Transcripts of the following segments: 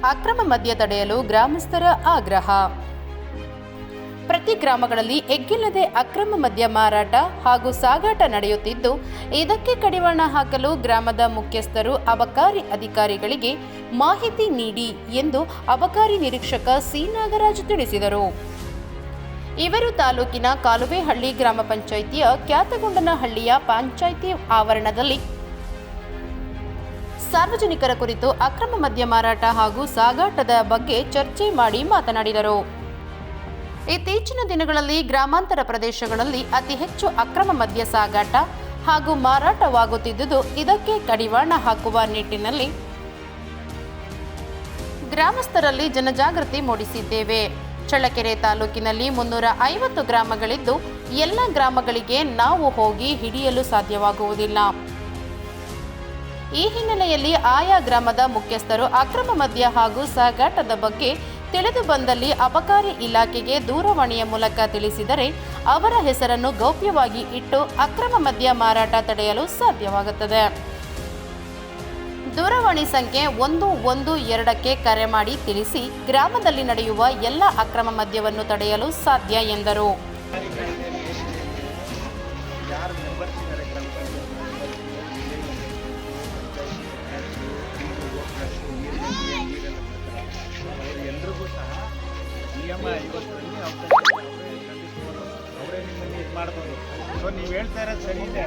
ಅಕ್ರಮ ಮದ್ಯ ತಡೆಯಲು ಗ್ರಾಮಸ್ಥರ ಆಗ್ರಹ. ಪ್ರತಿ ಗ್ರಾಮಗಳಲ್ಲಿ ಎಗ್ಗಿಲ್ಲದೆ ಅಕ್ರಮ ಮದ್ಯ ಮಾರಾಟ ಹಾಗೂ ಸಾಗಾಟ ನಡೆಯುತ್ತಿದ್ದು, ಇದಕ್ಕೆ ಕಡಿವಾಣ ಹಾಕಲು ಗ್ರಾಮದ ಮುಖ್ಯಸ್ಥರು ಅಬಕಾರಿ ಅಧಿಕಾರಿಗಳಿಗೆ ಮಾಹಿತಿ ನೀಡಿ ಎಂದು ಅಬಕಾರಿ ನಿರೀಕ್ಷಕ ಸಿ ನಾಗರಾಜ್ ತಿಳಿಸಿದರು. ಇವರು ತಾಲೂಕಿನ ಕಾಲುವೆಹಳ್ಳಿ ಗ್ರಾಮ ಪಂಚಾಯಿತಿಯ ಕ್ಯಾತಗೊಂಡನಹಳ್ಳಿಯ ಪಂಚಾಯಿತಿ ಆವರಣದಲ್ಲಿ ಸಾರ್ವಜನಿಕರ ಕುರಿತು ಅಕ್ರಮ ಮದ್ಯ ಮಾರಾಟ ಹಾಗೂ ಸಾಗಾಟದ ಬಗ್ಗೆ ಚರ್ಚೆ ಮಾಡಿ ಮಾತನಾಡಿದರು. ಇತ್ತೀಚಿನ ದಿನಗಳಲ್ಲಿ ಗ್ರಾಮಾಂತರ ಪ್ರದೇಶಗಳಲ್ಲಿ ಅತಿ ಹೆಚ್ಚು ಅಕ್ರಮ ಮದ್ಯ ಸಾಗಾಟ ಹಾಗೂ ಮಾರಾಟವಾಗುತ್ತಿದ್ದುದು, ಇದಕ್ಕೆ ಕಡಿವಾಣ ಹಾಕುವ ನಿಟ್ಟಿನಲ್ಲಿ ಗ್ರಾಮಸ್ಥರಲ್ಲಿ ಜನಜಾಗೃತಿ ಮೂಡಿಸಿದ್ದೇವೆ. ಚಳ್ಳಕೆರೆ ತಾಲೂಕಿನಲ್ಲಿ 350 ಗ್ರಾಮಗಳಿದ್ದು, ಎಲ್ಲ ಗ್ರಾಮಗಳಿಗೆ ನಾವು ಹೋಗಿ ಹಿಡಿಯಲು ಸಾಧ್ಯವಾಗುವುದಿಲ್ಲ. ಈ ಹಿನ್ನೆಲೆಯಲ್ಲಿ ಆಯಾ ಗ್ರಾಮದ ಮುಖ್ಯಸ್ಥರು ಅಕ್ರಮ ಮದ್ಯ ಹಾಗೂ ಸಾಗಾಟದ ಬಗ್ಗೆ ತಿಳಿದು ಬಂದಲ್ಲಿ ಅಬಕಾರಿ ಇಲಾಖೆಗೆ ದೂರವಾಣಿಯ ಮೂಲಕ ತಿಳಿಸಿದರೆ ಅವರ ಹೆಸರನ್ನು ಗೌಪ್ಯವಾಗಿ ಇಟ್ಟು ಅಕ್ರಮ ಮದ್ಯ ಮಾರಾಟ ತಡೆಯಲು ಸಾಧ್ಯವಾಗುತ್ತದೆ. ದೂರವಾಣಿ ಸಂಖ್ಯೆ 112ಕ್ಕೆ ಕರೆ ಮಾಡಿ ತಿಳಿಸಿ ಗ್ರಾಮದಲ್ಲಿ ನಡೆಯುವ ಎಲ್ಲ ಅಕ್ರಮ ಮದ್ಯವನ್ನು ತಡೆಯಲು ಸಾಧ್ಯ ಎಂದರು. ಎಲ್ರಿಗೂ ಸಹ ನಿಯಮ 50ರಲ್ಲಿ ಅವರೇ ನಿಮ್ಮನ್ನು ಇದು ಮಾಡ್ಬೋದು. ಸೊ ನೀವು ಹೇಳ್ತಾ ಇರೋದು ಸರಿ ಇದೆ.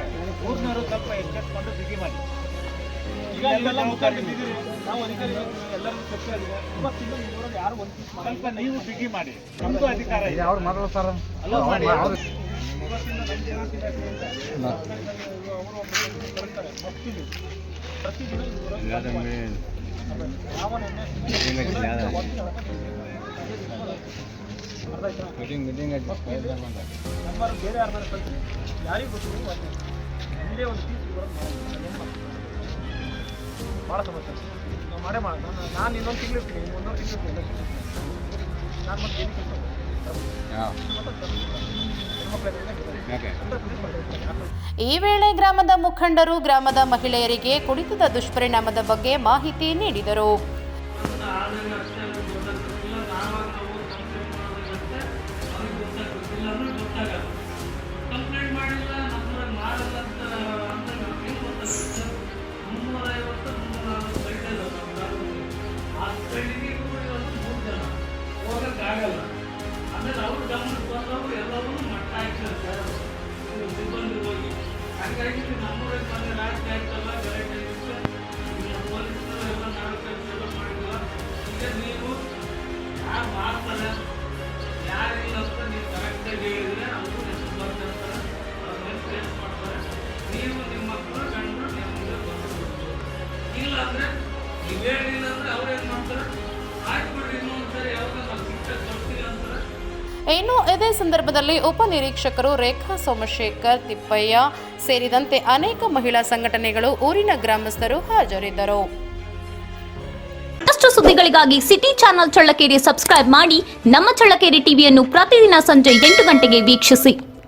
ಊರಿನವರು ಸ್ವಲ್ಪ ಎಚ್ಚೆತ್ಕೊಂಡು ಬಿಗಿ ಮಾಡಿ. ಈಗ ಇವೆಲ್ಲ ಮುಖಂಡಿದ್ದೀರಿ, ನಾವು ಅಧಿಕಾರಿಗಳು ಎಲ್ಲರಿಗೂ ಚರ್ಚೆ ಆಗಿದೆ. ಯಾರು ಒಂದು ಸ್ವಲ್ಪ ನೀವು ಬಿಗಿ ಮಾಡಿ. ನಮಗೂ ಅಧಿಕಾರ ಇದೆ. ಅವ್ರು ಮಾತಾಡ್ತಾರ ಅಲ್ಲ ಮಾಡಿ. ಇವತ್ತಿಂದ ನಮ್ಮ ಜನತೆ ಪ್ರತಿದಿನ ಬೇರೆ ಯಾರು ಕಳ್ತೀವಿ ಯಾರಿಗೂ ಗೊತ್ತಿಲ್ಲ. ಇಲ್ಲೇ ಒಂದು ಭಾಳ ಸಮಸ್ಯೆ ನಾವು ಮಾಡೇ ಮಾಡೋದು. ನಾನು ಇನ್ನೊಂದು ತಿಂಗಳಿರ್ತೀನಿ, ಒಂದೊಂದು ತಿಂಗಳಿರ್ತೀನಿ. ನಾನು ಮತ್ತೆ ಏನು ಕೆಲಸ ಈ ವೇಳೆ ಗ್ರಾಮದ ಮುಖಂಡರು ಗ್ರಾಮದ ಮಹಿಳೆಯರಿಗೆ ಕುಡಿತದ ದುಷ್ಪರಿಣಾಮದ ಬಗ್ಗೆ ಮಾಹಿತಿ ನೀಡಿದರು. ಆಮೇಲೆ ಅವ್ರು ಗಮನಕ್ಕೆ ಬಂದವರು ಎಲ್ಲರೂ ಮಟ್ಟ ಹಾಕ್ತಾರೆ ಸಿಬ್ಬಂದಿ ಹೋಗಿ. ಹಾಗಾಗಿ ನಮ್ಮೂರಿಗೆ ಬಂದು ರಾತ್ರಿ ಆಯ್ತಲ್ಲ, ಗಲಾಟೆ ಆಗಿತ್ತು. ನಿಮ್ಮ ಪೊಲೀಸರು ಎಲ್ಲ ನಾವು ಕೆಲಸ ಮಾಡಿಲ್ಲ. ಈಗ ನೀವು ಯಾರು ಮಾಡ್ತಾರೆ ಯಾರಿಲ್ಲ ಅಂತ ನೀವು ಕರೆಕ್ಟಾಗಿ ಹೇಳಿದರೆ ಅವರು ಹೆಸರು ಬರ್ತಿರ್ತಾರೆ, ಅವ್ರ ಮೇಲೆ ಕೇಸ್ ಮಾಡ್ತಾರೆ. ನೀವು ನಿಮ್ಮ ಮಕ್ಕಳು ಗಂಡು ನಿಮಗೆ ಬಂದು ಇಲ್ಲ ಅಂದರೆ ನೀವು ಹೇಳಿಲ್ಲ ಅಂದರೆ ಅವ್ರು ಏನು ಮಾಡ್ತಾರೆ, ಆಯ್ತು ಬಿಡ್ರಿ ಇನ್ನೊಂದ್ಸರಿ ಯಾವಾಗ ನಾವು ಶಿಕ್ಷೆ ಕೊಡ್ತೀವಿ ಅಂತಾರೆ. ಇನ್ನು ಇದೇ ಸಂದರ್ಭದಲ್ಲಿ ಉಪನಿರೀಕ್ಷಕರು ರೇಖಾ ಸೋಮಶೇಖರ್, ತಿಪ್ಪಯ್ಯ ಸೇರಿದಂತೆ ಅನೇಕ ಮಹಿಳಾ ಸಂಘಟನೆಗಳು, ಊರಿನ ಗ್ರಾಮಸ್ಥರು ಹಾಜರಿದ್ದರು. ಮತ್ತಷ್ಟು ಸುದ್ದಿಗಳಿಗಾಗಿ ಸಿಟಿ ಚಾನೆಲ್ ಚಳ್ಳಕೆರೆ ಸಬ್ಸ್ಕ್ರೈಬ್ ಮಾಡಿ. ನಮ್ಮ ಚಳ್ಳಕೆರೆ ಟಿವಿಯನ್ನು ಪ್ರತಿದಿನ ಸಂಜೆ 8 ಗಂಟೆಗೆ ವೀಕ್ಷಿಸಿ.